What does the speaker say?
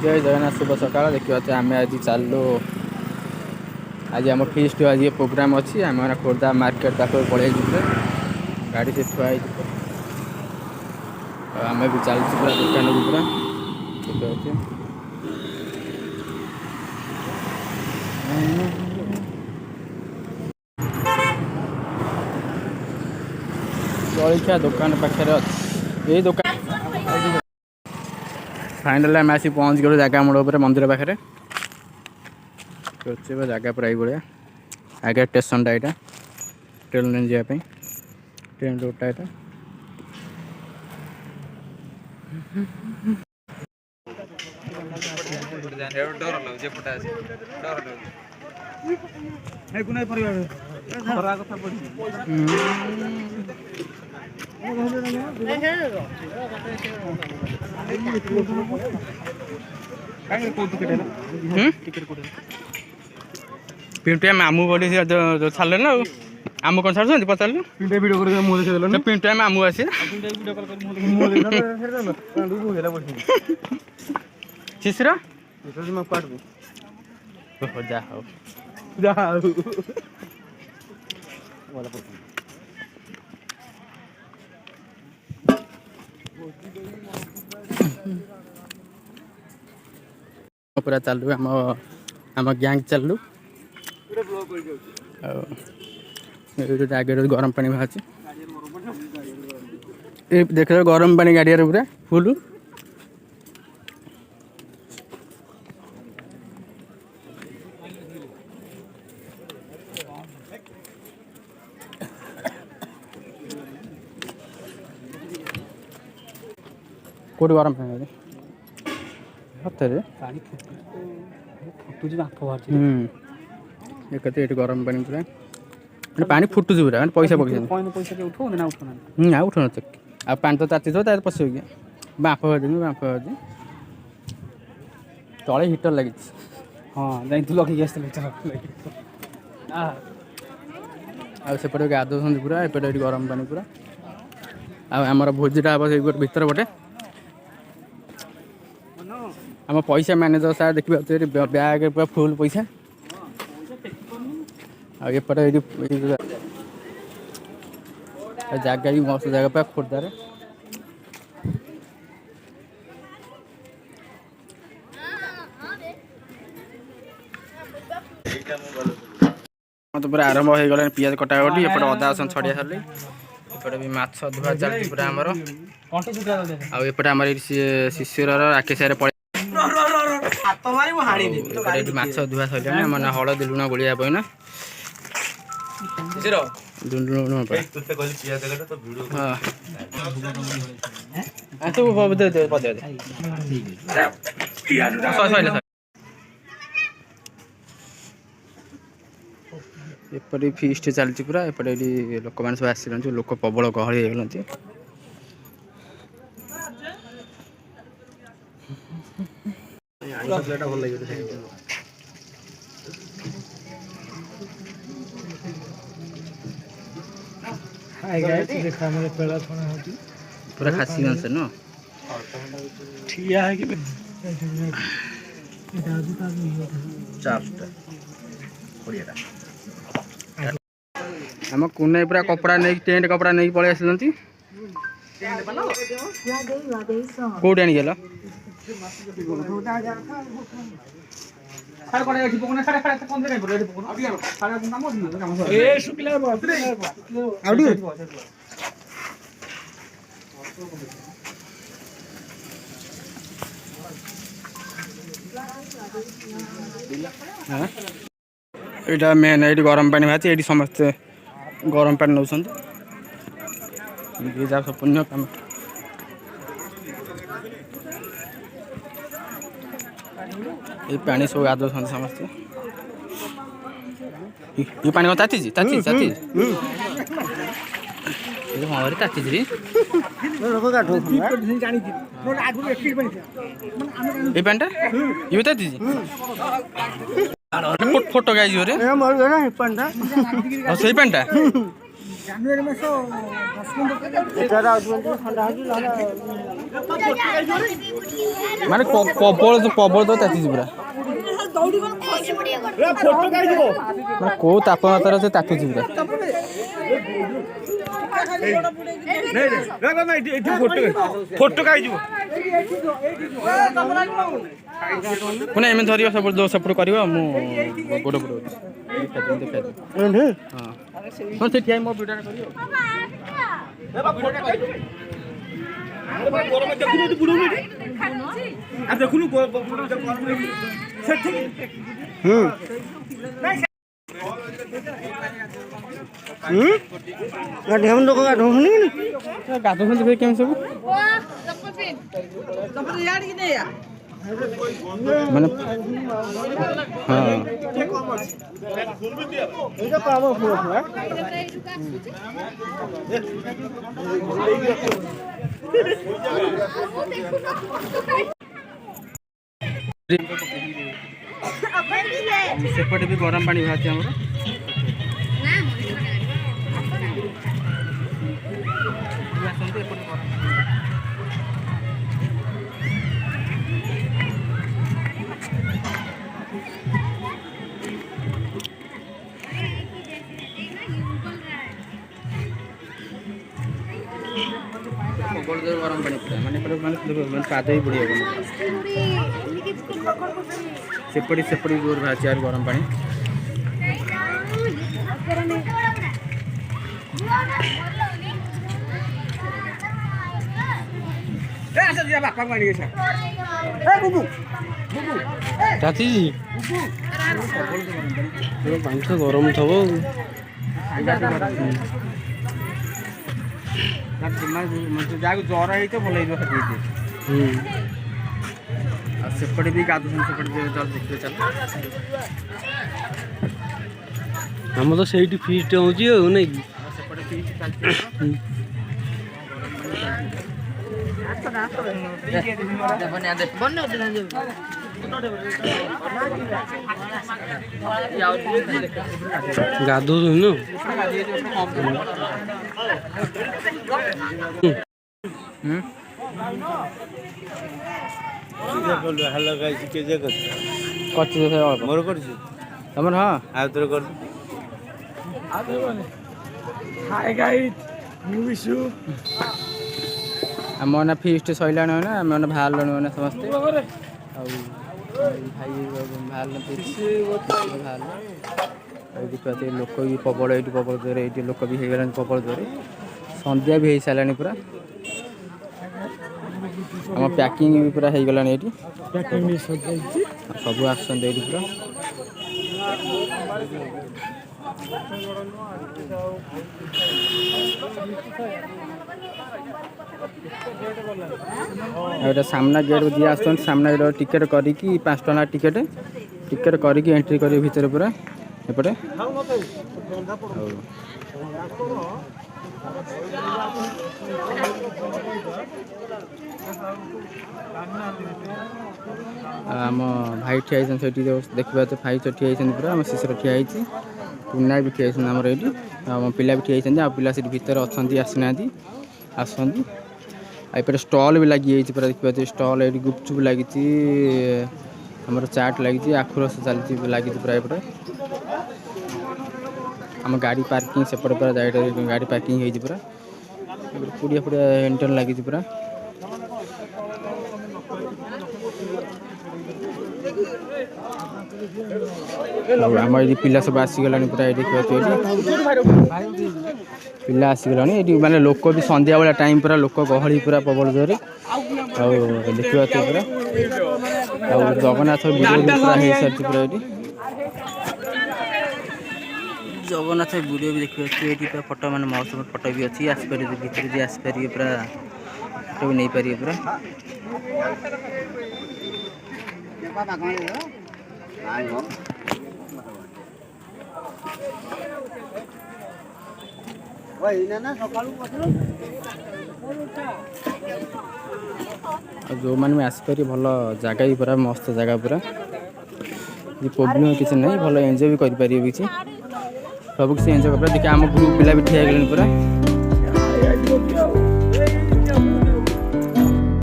जय जगन्नाथ शुभ सकाल देखिए आम आज चलू आज आम फिस्ट आज प्रोग्राम अच्छी आम खोर्धा मार्केट पाख पलि गाड़ी से थुआई आम भी चलती पूरा दुकान को पूरा देखिए जलिया दुकान पाखे यही दुकान फाइनाल आम आसी पहुँच गलु जगह मोड़ मंदिर पाखे जगह पूरा ये आगे स्टेशन यहाँ ट्रेन लाइन जावाई ट्रेन रोडटा यहाँ पिंटुआ मामू बोली जो छाड़े ना आम कौन छाड़ पचारे पिंटुआ मामू आसी शिशिर जा पूरा चलू आम गैंग चलू आगे गरम पानी बाहर देख गरम पानी गाड़िया पूरा फुल कौट गरम पानी सतरे ये गरम पानी पूरा पानी फुटुच पूरा पैसा पकड़ ना उठा आ पानी तो ताती थो पश बाँफ बाँफ तले हिटर लगी हाँ जाइए लगे आसपटे गाधों पूरा एपटे गरम पानी पूरा आमर भोजीटा हम से भर पटे आम पैसा मैनेजर सार देखिए बैग पूरा फुल पैसा आपटे जगह भी मस्त जगह पूरा खोर्धार तो पूरा आरंभ हो गला पियाज कटाकटी एपटे अदा रसुण छड़िया सारे एपटे भी माछ धुआ चलती पूरा आमर आउटे आम शिशिर राकेश माछ धुआ सर मैंने हलदी लुण गोलिया ना एपटे फिस्ट चलती पूरा एपटे लोक मैंने सब आसी लोक प्रबल गहली होगलती पूरा खासी मांस न आम कुने पूरा कपड़ा नहीं टेंट कपड़ा नहीं पलि आसी कौट आनी गल यहाँ मेन ये गरम पानी बाहर ये समस्ते गरम पानी नौ सब पुण्य कम ये पानी सब गाधो समस्ते ये पानी कौन ताती ताती ताती हाँ ताती ये पानी ये ताती फोटो गाई से पानी ଜାନୁଆରୀ ମାସ 10 ମାନେ ପ୍ରବଳ ତ ତାତିଛି ପୁରା ମାନେ କୋଉ ତାପମାତ୍ରା ସେ ତାତୁଛି ପୁରା ପୁଣି ଏମିତି ଧରିବ ସେପଟ କରିବ ମୁଁ ଗୋଡ଼ ଦେଖାଇଦେବି ହଁ ସେ ଠିଆ ମୋ ଭିଡ଼ିଓଟା କରିବ ଦେଖୁନୁ ଗାଧଉଛନ୍ତି କେମିତି ସବୁ ମାନେ ସେପଟେ ବି ଗରମ ପାଣି ବାହାରୁଛି ଆମର ଗରମ ପାଣି ପୁରା ମାନେ ପାଦ ବି ବୁଡ଼ି ହେବ ସେପଟେ ଜୋର ବାହାରିଛି ଆହୁରି ଗରମ ପାଣି ପାଣି ତ ଗରମ ଥବ ଯାହାକୁ ଜ୍ୱର ହେଇଥିବ ଭଲ ହେଇଯିବ ସେଠି ଆଉ ସେପଟେ ବି ଗାଧୁଛନ୍ତି ସେପଟେ ଦେଖିବେ ଚାଲ ଆମର ତ ସେଇଠି ଫିଷ୍ଟ ହଉଛି ଆଉ ନାଇଁ କି ସେପଟେ ଫିଷ୍ଟ ଚାଲିଛି ଗାଧଉଛନ୍ତି ମୋର କରୁଛୁ ତମର ହଁ ଆଉ ତୋର କରୁଛୁ ଆମ ନା ଫିଷ୍ଟ ସରିଲାଣି ନା ଆମେ ମାନେ ବାହାରିଲଣି ମାନେ ସମସ୍ତେ ଆଉ ଭାଇ ବାହାରିଲ ଲୋକ ବି ପ୍ରବଳ ଏଇଠି ପ୍ରବଳ ଜୋରେ ଏଇଠି ଲୋକ ବି ହେଇଗଲାଣି ପ୍ରବଳ ଜୋରେ ସନ୍ଧ୍ୟା ବି ହେଇସାରିଲାଣି ପୁରା ଆମ ପ୍ୟାକିଂ ବି ପୁରା ହେଇଗଲାଣି ଏଇଠି ସବୁ ଆସୁଛନ୍ତି ଏଇଠି ପୁରା ଏଇଟା ସାମ୍ନା ଗେଟ୍ ଯିଏ ଆସୁଛନ୍ତି ସାମ୍ନା ଗେଟ୍ ଟିକେଟ୍ କରିକି 5 ଟଙ୍କା ଟିକେଟ୍ କରିକି ଏଣ୍ଟ୍ରି କରିବେ ଭିତରେ ପୁରା ଏପଟେ ଆମ ଭାଇ ଠିଆ ହେଇଛନ୍ତି ସେଇଠି ଦେଖିବା ତ ଭାଇ ତ ଠିଆ ହେଇଛନ୍ତି ପୁରା ଆମ ଶିଶୁର ଠିଆ ହେଇଛି ପୁନା ବି ଠିଆ ହେଇଛନ୍ତି ଆମର ଏଇଠି ଆମ ପିଲା ବି ଠିଆ ହେଇଛନ୍ତି ଆଉ ପିଲା ସେଠି ଭିତରେ ଅଛନ୍ତି ଆସିନାହାନ୍ତି ଆସନ୍ତି ଆଉ ଏପଟେ ଷ୍ଟଲ୍ ବି ଲାଗିଯାଇଛି ପୁରା ଦେଖିବା ଷ୍ଟଲ୍ ଏଇଠି ଗୁପଚୁପ୍ ଲାଗିଛି ଆମର ଚାଟ୍ ଲାଗିଛି ଆଖୁରସ ଚାଲିଛି ଲାଗିଛି ପୁରା ଏପଟେ ଆମ ଗାଡ଼ି ପାର୍କିଂ ସେପଟେ ପୁରା ଗାଡ଼ି ପାର୍କିଂ ହେଇଛି ପୁରା ପୁଡ଼ିଆ ଏଣ୍ଟର ଲାଗିଛି ପୁରା ଆଉ ଆମ ଏଇଠି ପିଲା ସବୁ ଆସିଗଲାଣି ପୁରା ଏଇଠି ପିଲା ଆସିଗଲାଣି ଏଇଠି ମାନେ ଲୋକ ବି ସନ୍ଧ୍ୟା ବେଳ ଟାଇମ୍ ପୁରା ଲୋକ ଗହଳି ପୁରା ପ୍ରବଳ ଜୋରେ ଆଉ ଦେଖିବା ପୁରା ଆଉ ଜଗନ୍ନାଥ ଭିଡ଼ିଓ ବି ପୁରା ହେଇସାରିଛି ପୁରା ଏଇଠି ଜଗନ୍ନାଥ ଭିଡ଼ିଓ ବି ଦେଖିପାରୁଛି ଏଇଠି ପୁରା ଫଟୋ ମାନେ ମହୋତ୍ସବ ଫଟୋ ବି ଅଛି ଆସିପାରିବେ ଭିତରେ ଯିଏ ଆସିପାରିବେ ପୁରା ଫଟୋ ବି ନେଇପାରିବେ ପୁରା ଆଉ ଯେଉଁମାନେ ବି ଆସିପାରିବେ ଭଲ ଜାଗା ବି ପୁରା ମସ୍ତ ଜାଗା ପୁରା ପ୍ରୋବ୍ଲେମ୍ କିଛି ନାହିଁ ଭଲ ଏନ୍ଜୟ ବି କରିପାରିବେ କିଛି ସବୁ କିଛି ଏନ୍ଜୟ କରିବା। ଦେଖିବା ଆମ ଗ୍ରୁପ୍ ପିଲା ବି ଠିଆ ହେଇଗଲେଣି ପୁରା।